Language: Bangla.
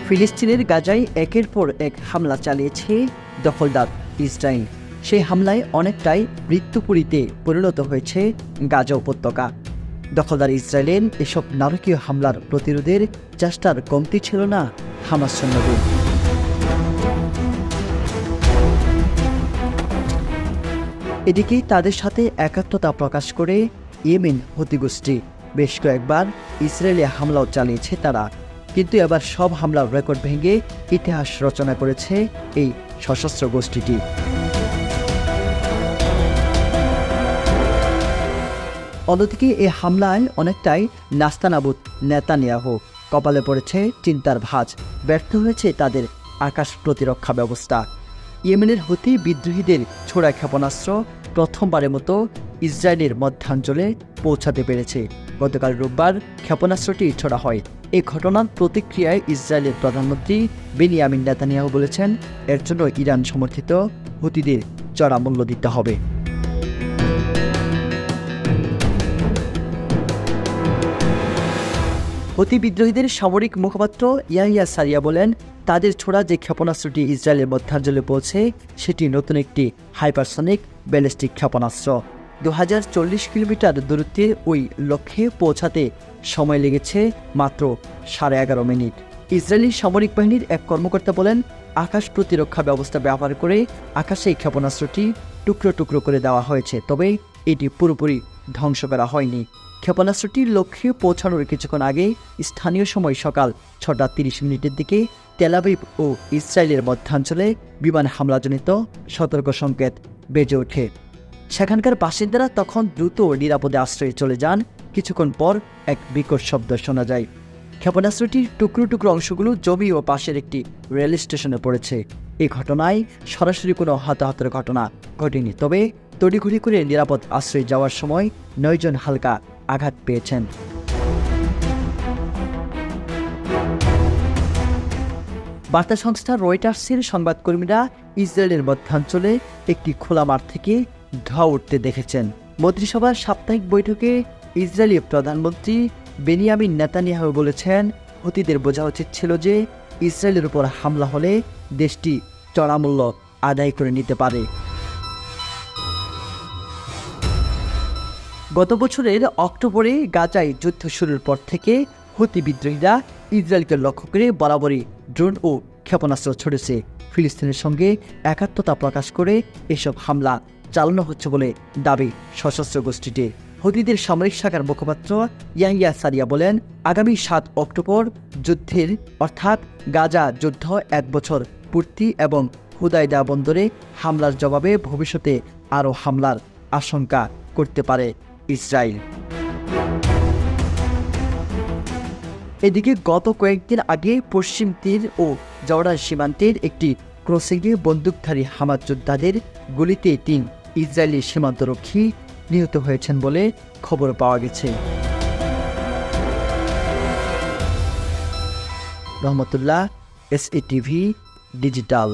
ফিলিস্তিনের গাজায় একের পর এক হামলা চালিয়েছে দখলদার ইসরায়েল। সেই হামলায় অনেকটাই মৃত্যুপুরীতে পরিণত হয়েছে গাজা উপত্যকা। দখলদার ইসরায়েলের এসব নারকীয় হামলার প্রতিরোধের চেষ্টার কমতি ছিল না হামাস সৈন্যদের। এদিকে তাদের সাথে একাত্মতা প্রকাশ করে ইয়েমেন হুতি গোষ্ঠী বেশ কয়েকবার ইসরায়েলে হামলাও চালিয়েছে তারা, কিন্তু এবার সব হামলার রেকর্ড ভেঙে ইতিহাস রচনা করেছে এই সশস্ত্র গোষ্ঠীটি। অন্যদিকে এই হামলায় অনেকটাই নাস্তানাবুদ নেতানিয়াহু। কপালে পড়েছে চিন্তার ভাঁজ, ব্যর্থ হয়েছে তাদের আকাশ প্রতিরক্ষা ব্যবস্থা। ইয়েমেনের হুতি বিদ্রোহীদের ছোড়া ক্ষেপণাস্ত্র প্রথমবারের মতো ইসরায়েলের মধ্যাঞ্চলে পৌঁছাতে পেরেছে। গতকাল রোববার ক্ষেপণাস্ত্রটি ছোড়া হয়। এই ঘটনার প্রতিক্রিয়ায় ইসরায়েলের প্রধানমন্ত্রী বেনিয়ামিন নেতানিয়াহু বলেছেন, এর জন্য ইরান সমর্থিত হুতিদের চড়া মূল্য দিতে হবে। হুতি বিদ্রোহীদের সামরিক মুখপাত্র ইয়াহিয়া সারিয়া বলেন, তাদের ছোড়া যে ক্ষেপণাস্ত্রটি ইসরায়েলের মধ্যাঞ্চলে পৌঁছে সেটি নতুন একটি হাইপারসনিক ব্যালিস্টিক ক্ষেপণাস্ত্র। 2040 কিলোমিটার দূরত্বে ওই লক্ষ্যে পৌঁছাতে সময় লেগেছে মাত্র 11.5 মিনিট। ইসরায়েলি সামরিক বাহিনীর এক কর্মকর্তা বলেন, আকাশ প্রতিরক্ষা ব্যবস্থা ব্যবহার করে আকাশে এই ক্ষেপণাস্ত্রটি টুকরো টুকরো করে দেওয়া হয়েছে, তবে এটি পুরোপুরি ধ্বংস করা হয়নি। ক্ষেপণাস্ত্রটি লক্ষ্যে পৌঁছানোর কিছুক্ষণ আগে স্থানীয় সময় সকাল 6:30 দিকে তেল আবিব ও ইসরায়েলের মধ্যাঞ্চলে বিমান হামলাজনিত সতর্ক সংকেত বেজে ওঠে। সেখানকার বাসিন্দারা তখন দ্রুত নিরাপদে আশ্রয়ে চলে যান। কিছুক্ষণ পর এক বিকট শব্দ শোনা যায়। ক্ষেপণাস্ত্রটির টুকরো টুকরো অংশগুলো জমি ও পাশের একটি রেল স্টেশনে পড়েছে। এই ঘটনায় সরাসরি কোনো হতাহতের ঘটনা ঘটেনি, তবে তড়িঘড়ি করে নিরাপদ আশ্রয়ে যাওয়ার সময় 9 জন হালকা আঘাত পেয়েছেন। বার্তা সংস্থা রয়টার্সের সংবাদকর্মীরা ইসরায়েলের মধ্যাঞ্চলে একটি খোলা মাঠ থেকে ধোঁয়া উঠতে দেখেছেন। মন্ত্রিসভার সাপ্তাহিক বৈঠকে ইসরায়েলি প্রধানমন্ত্রী বেনিয়ামিন নেতানিয়াহু বলেছেন, হুতিদের বোঝা উচিত ছিল যে ইসরায়েলের উপর হামলা হলে দেশটি চড়া মূল্য আদায় করে নিতে পারে। গত বছরের অক্টোবরে গাজায় যুদ্ধ শুরুর পর থেকে হুতি বিদ্রোহীরা ইসরায়েলকে লক্ষ্য করে বরাবরই ড্রোন ও ক্ষেপণাস্ত্র ছড়েছে। ফিলিস্তিনের সঙ্গে একাত্মতা প্রকাশ করে এসব হামলা চালানো হচ্ছে বলে দাবি সশস্ত্র গোষ্ঠীটির। হুতিদের সামরিক শাখার মুখপাত্র ইয়াহিয়া সারিয়া বলেন, আগামী 7 অক্টোবর যুদ্ধের অর্থাৎ গাজা যুদ্ধ 1 বছর পূর্তি এবং হুদাইদা বন্দরে হামলার জবাবে ভবিষ্যতে আরও হামলার আশঙ্কা করতে পারে ইসরায়েল। এদিকে গত কয়েকদিন আগে পশ্চিম তীর ও জর্ডান সীমান্তের একটি ক্রসিংয়ে বন্দুকধারী হামাস যোদ্ধাদের গুলিতে 3 ইসরায়েলি সীমান্তরক্ষী নিহত হয়েছেন বলে খবর পাওয়া গেছে। রহমতুল্লাহ, SATV ডিজিটাল।